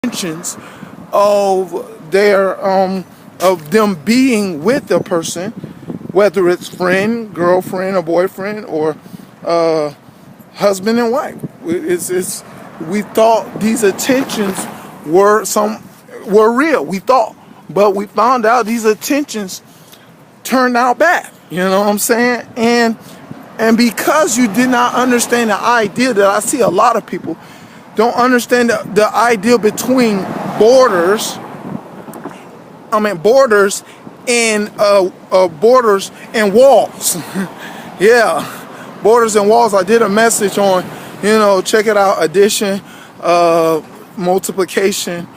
intentions of them being with a person, whether it's friend, girlfriend, or boyfriend, or husband and wife. We thought these intentions were real. We thought, but we found out these intentions turned out bad. You know what I'm saying? And because you did not understand the idea that I see a lot of people don't understand the idea between borders. Borders and walls. Yeah, borders and walls. I did a message on, check it out, addition, multiplication,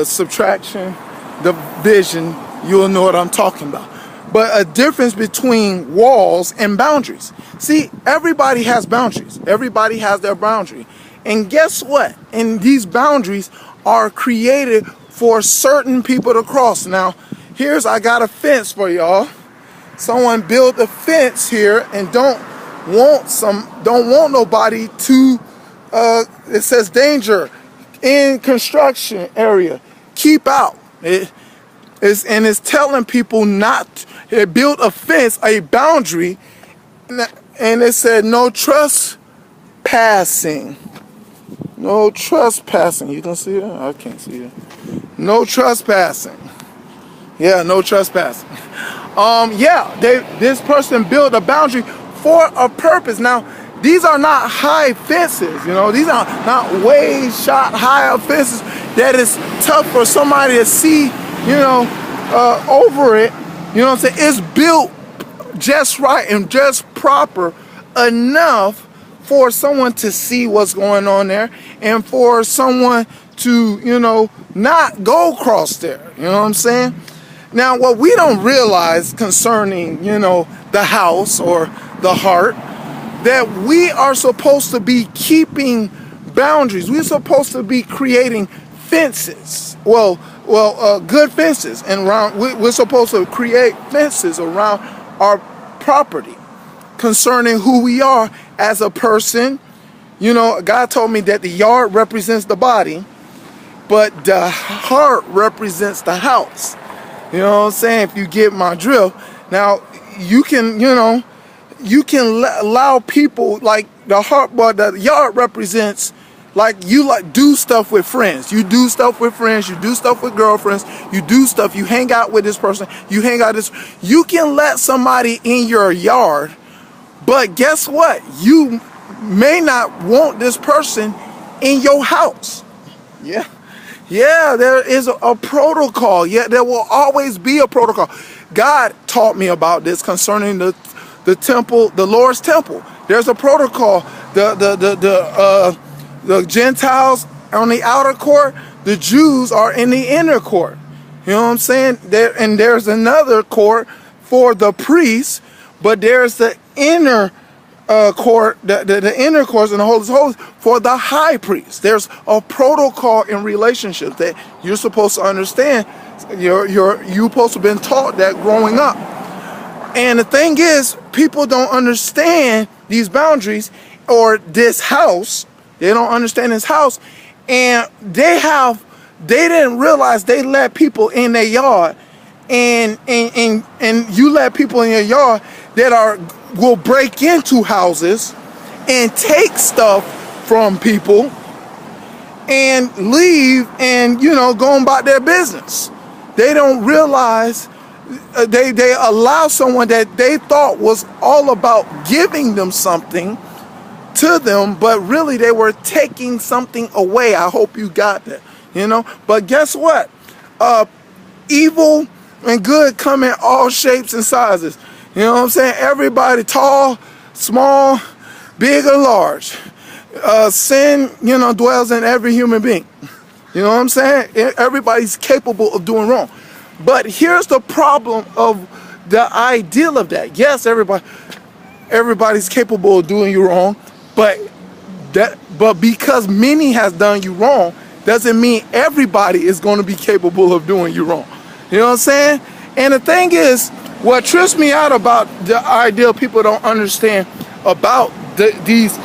subtraction, division. You'll know what I'm talking about. But a difference between walls and boundaries. See, everybody has boundaries. Everybody has their boundary. And guess what? And these boundaries are created for certain people to cross. Now, I got a fence for y'all. Someone built a fence here and don't want nobody to it says danger in construction area. Keep out. It's telling people not. It built a fence, a boundary, and it said no trespassing. No trespassing. You can see it? I can't see it. No trespassing. Yeah, no trespassing. This person built a boundary for a purpose. Now, these are not high fences, these are not way shot higher fences that is tough for somebody to see, over it. You know what I'm saying? It's built just right and just proper enough for someone to see what's going on there and for someone to, not go across there. You know what I'm saying? Now, what we don't realize concerning, the house or the heart, that we are supposed to be keeping boundaries. We're supposed to be creating fences. Good fences, and we're supposed to create fences around our property concerning who we are as a person. God told me that the yard represents the body, but the heart represents the house. You know what I'm saying? If you get my drill. Now, you can allow people, like the heart, but the yard represents, like, you do stuff with friends. You do stuff with friends. You do stuff with girlfriends. You do stuff. You hang out with this person. You hang out this. You can let somebody in your yard, but guess what? You may not want this person in your house. Yeah. Yeah, there is a protocol. Yeah, there will always be a protocol. God taught me about this concerning the temple, the Lord's temple. There's a protocol. The Gentiles are on the outer court. The Jews are in the inner court. You know what I'm saying? There's another court for the priests, but there's the inner court, the inner courts and the holiest of holies for the high priest. There's a protocol in relationships that you're supposed to understand. You're supposed to have been taught that growing up. And the thing is, people don't understand these boundaries or this house. They don't understand this house, and they didn't realize they let people in their yard, and you let people in your yard that will break into houses and take stuff from people and leave and go about their business. They don't realize they allow someone that they thought was all about giving them something to them, but really they were taking something away. I hope you got that, But guess what? Evil and good come in all shapes and sizes. You know what I'm saying? Everybody, tall, small, big or large. Sin, dwells in every human being. You know what I'm saying? Everybody's capable of doing wrong. But here's the problem of the ideal of that. Yes, everybody's capable of doing you wrong, but because many has done you wrong, doesn't mean everybody is going to be capable of doing you wrong. You know what I'm saying? And the thing is, what trips me out about the idea people don't understand about these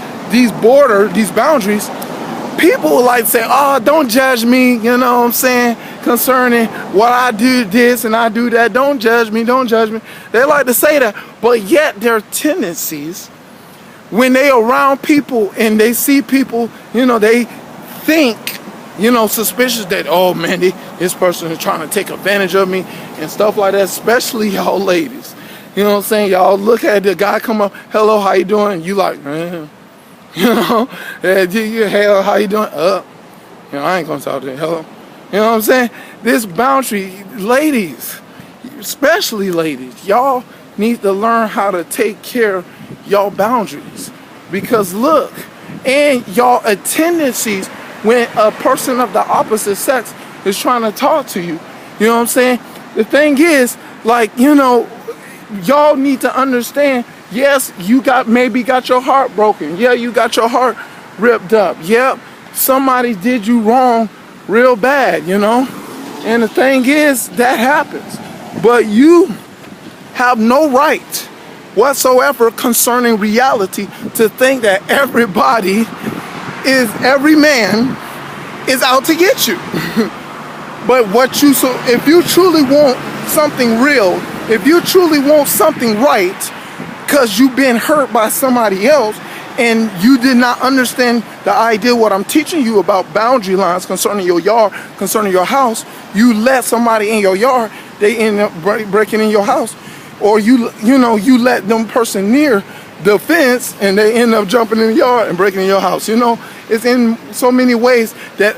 boundaries, people like say, oh, don't judge me, you know what I'm saying, concerning what I do this and I do that. Don't judge me, don't judge me. They like to say that, but yet their tendencies, when they around people and they see people, you know, they think, you know, suspicious that, oh man, this person is trying to take advantage of me and stuff like that, especially y'all ladies. You know what I'm saying? Y'all look at the guy come up, hello, how you doing? You like, man. You know, hey, how you doing? You know, I ain't gonna talk to you. Hello. You know what I'm saying? This boundary, ladies, especially ladies, y'all need to learn how to take care of y'all boundaries. Because look, and y'all tendencies when a person of the opposite sex is trying to talk to you. You know what I'm saying? The thing is, like, you know, y'all need to understand. Yes, you maybe got your heart broken. Yeah, you got your heart ripped up. Yep, somebody did you wrong real bad, you know? And the thing is, that happens. But you have no right whatsoever concerning reality to think that every man is out to get you. But if you truly want something real, if you truly want something right, because you've been hurt by somebody else and you did not understand the idea what I'm teaching you about boundary lines concerning your yard, concerning your house, you let somebody in your yard, they end up breaking in your house, or you let them person near the fence and they end up jumping in the yard and breaking in your house. You know, it's in so many ways that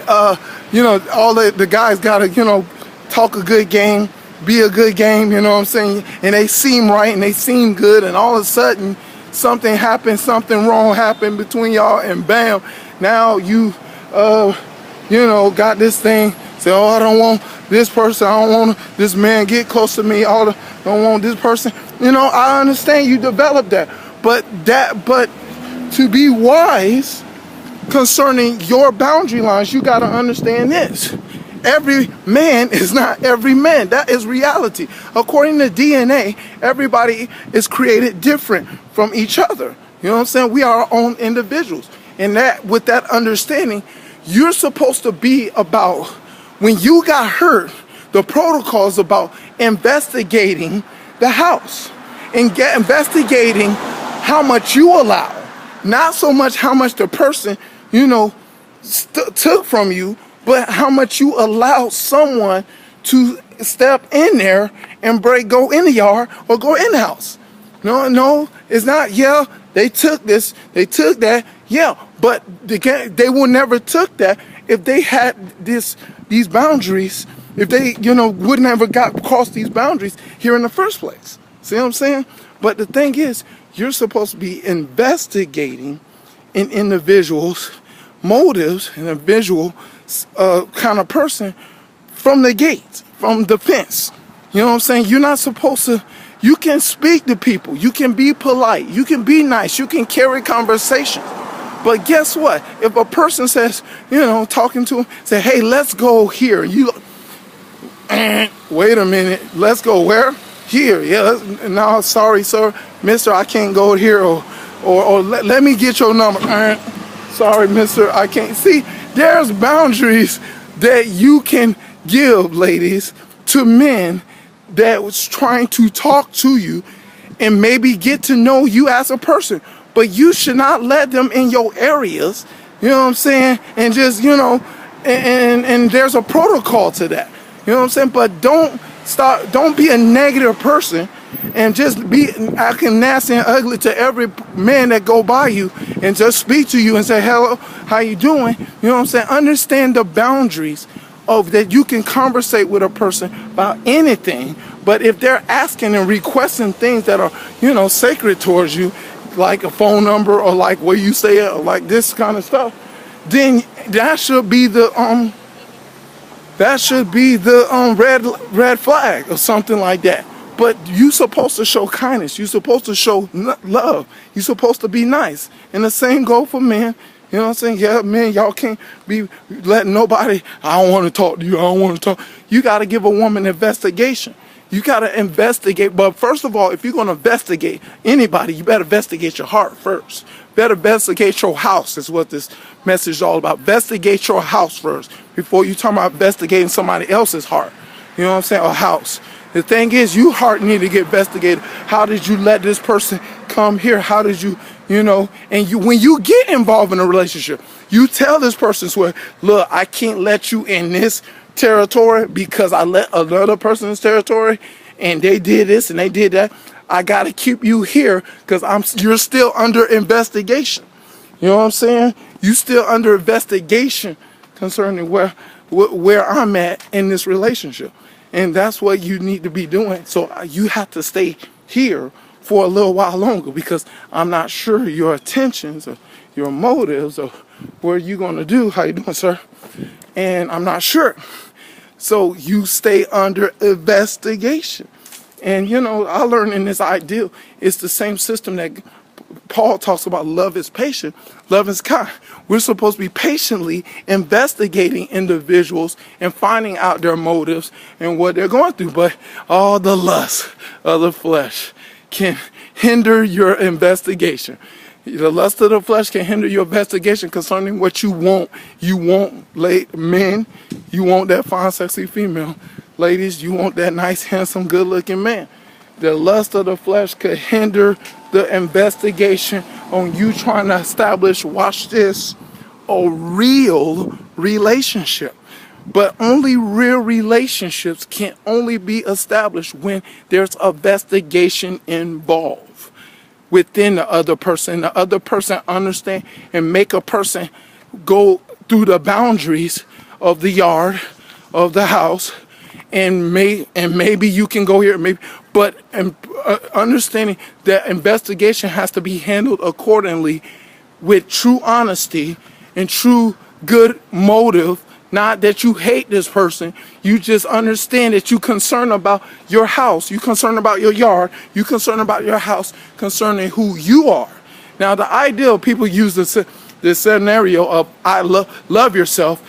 you know, all the guys gotta, you know, talk a good game, be a good game, you know what I'm saying? And they seem right and they seem good, and all of a sudden something happened, something wrong happened between y'all, and bam, now you know, got this thing, say, oh, I don't want this person, I don't want this man get close to me, I don't want this person. You know, I understand you developed that, but to be wise concerning your boundary lines, you got to understand this. Every man is not every man. That is reality. According to DNA, everybody is created different from each other. You know what I'm saying? We are our own individuals. And that, with that understanding, you're supposed to be about, when you got hurt, the protocol is about investigating the house and investigating how much you allow. Not so much how much the person, you know, took from you, but how much you allow someone to step in there and go in the yard or go in the house. No, it's not, yeah, they took this, they took that, yeah, but they will never took that if they had these boundaries, if they, you know, would never got across these boundaries here in the first place. See what I'm saying? But the thing is, you're supposed to be investigating an individual's motives, an individual kind of person from the gate, from the fence. You know what I'm saying? You're not supposed to, you can speak to people, you can be polite, you can be nice, you can carry conversation. But guess what? If a person says, you know, talking to him, say, hey, let's go here. You, wait a minute, let's go where? Here, yeah, no, sorry, sir, mister, I can't go here, or let me get your number. Sorry, mister, I can't. See, there's boundaries that you can give, ladies, to men that was trying to talk to you and maybe get to know you as a person. But you should not let them in your areas, you know what I'm saying? And just, you know, and there's a protocol to that. You know what I'm saying? But don't be a negative person and just be acting nasty and ugly to every man that go by you and just speak to you and say, hello, how you doing? You know what I'm saying? Understand the boundaries of that. You can conversate with a person about anything, but if they're asking and requesting things that are, you know, sacred towards you, like a phone number or like where you stay at, or like this kind of stuff, then that should be the red flag or something like that. But you're supposed to show kindness. You're supposed to show love. You're supposed to be nice. And the same go for men. You know what I'm saying? Yeah, man, y'all can't be letting nobody, I don't want to talk to you, I don't want to talk. You got to give a woman investigation. You got to investigate. But first of all, if you're going to investigate anybody, you better investigate your heart first. better investigate your house is what this message is all about. Investigate your house first before you talk about investigating somebody else's heart. You know what I'm saying? A house. The thing is, your heart need to get investigated. How did you let this person come here? How did you, and when you get involved in a relationship, you tell this person, swear, look, I can't let you in this territory because I let another person in this territory and they did this and they did that. I got to keep you here because you're still under investigation. You know what I'm saying? You still under investigation concerning where I'm at in this relationship. And that's what you need to be doing. So you have to stay here for a little while longer because I'm not sure your intentions or your motives or what you're going to do. How you doing, sir? And I'm not sure. So you stay under investigation. And, I learned in this ideal, it's the same system that Paul talks about. Love is patient, love is kind. We're supposed to be patiently investigating individuals and finding out their motives and what they're going through. But all the lust of the flesh can hinder your investigation. The lust of the flesh can hinder your investigation concerning what you want. You want men, you want that fine, sexy female. Ladies, you want that nice, handsome, good-looking man. The lust of the flesh could hinder the investigation on you trying to establish, watch this, a real relationship. But only real relationships can only be established when there's investigation involved within the other person. The other person understand and make a person go through the boundaries of the yard, of the house, and maybe you can go here, but understanding that investigation has to be handled accordingly with true honesty and true good motive. Not that you hate this person, you just understand that you're concerned about your house, you're concerned about your yard, you're concerned about your house, concerning who you are. Now, the ideal people use this scenario of love yourself.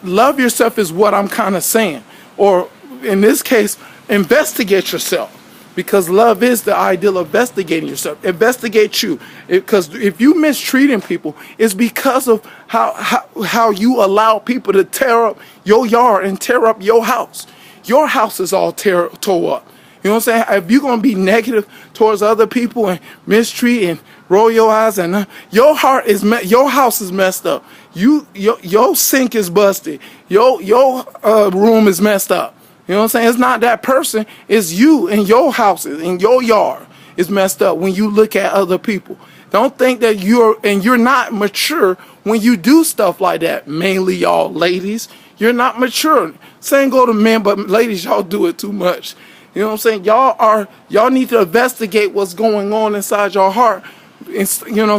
Love yourself is what I'm kind of saying, or in this case, investigate yourself. Because love is the ideal of investigating yourself. Investigate you. Because if you mistreating people, it's because of how you allow people to tear up your yard and tear up your house. Your house is all tore up. You know what I'm saying? If you're going to be negative towards other people and mistreat and roll your eyes, and your house is messed up. Your sink is busted. Your room is messed up. You know what I'm saying? It's not that person. It's you and your house and your yard is messed up when you look at other people. Don't think that you're not mature when you do stuff like that. Mainly y'all ladies, you're not mature. Same go to men, but ladies, y'all do it too much. You know what I'm saying? Y'all need to investigate what's going on inside your heart. And,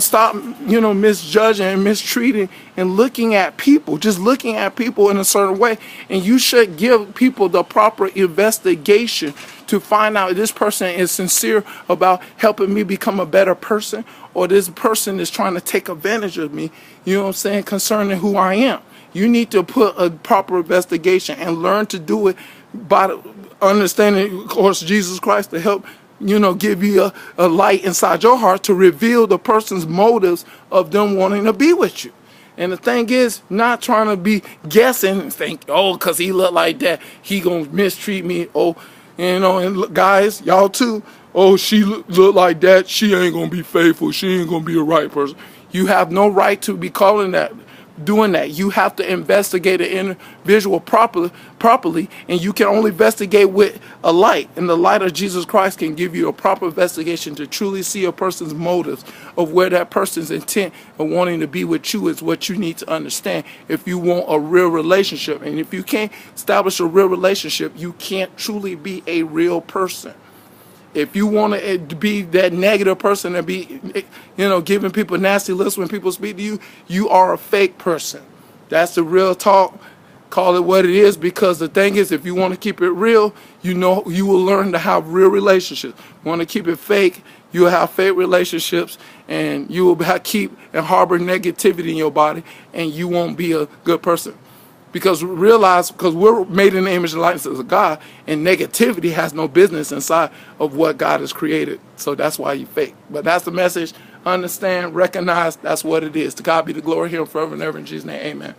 stop, misjudging and mistreating and looking at people, just looking at people in a certain way. And you should give people the proper investigation to find out if this person is sincere about helping me become a better person, or this person is trying to take advantage of me, you know what I'm saying, concerning who I am. You need to put a proper investigation and learn to do it by understanding, of course, Jesus Christ to help give you a light inside your heart to reveal the person's motives of them wanting to be with you. And the thing is, not trying to be guessing and think, because he look like that, he gonna mistreat me. And guys, y'all too, she look like that, she ain't gonna be faithful, she ain't gonna be a right person. You have no right to be calling that, doing that. You have to investigate an individual properly, and you can only investigate with a light, and the light of Jesus Christ can give you a proper investigation to truly see a person's motives of where that person's intent of wanting to be with you is what you need to understand if you want a real relationship. And if you can't establish a real relationship, you can't truly be a real person. If you want to be that negative person and be, giving people nasty looks when people speak to you, you are a fake person. That's the real talk. Call it what it is, because the thing is, if you want to keep it real, you will learn to have real relationships. You want to keep it fake, you will have fake relationships, and you will keep and harbor negativity in your body, and you won't be a good person. Because we're made in the image and likeness of God, and negativity has no business inside of what God has created. So that's why you fake. But that's the message understand, recognize that's what it is. To God be the glory here forever and ever in Jesus' name. Amen.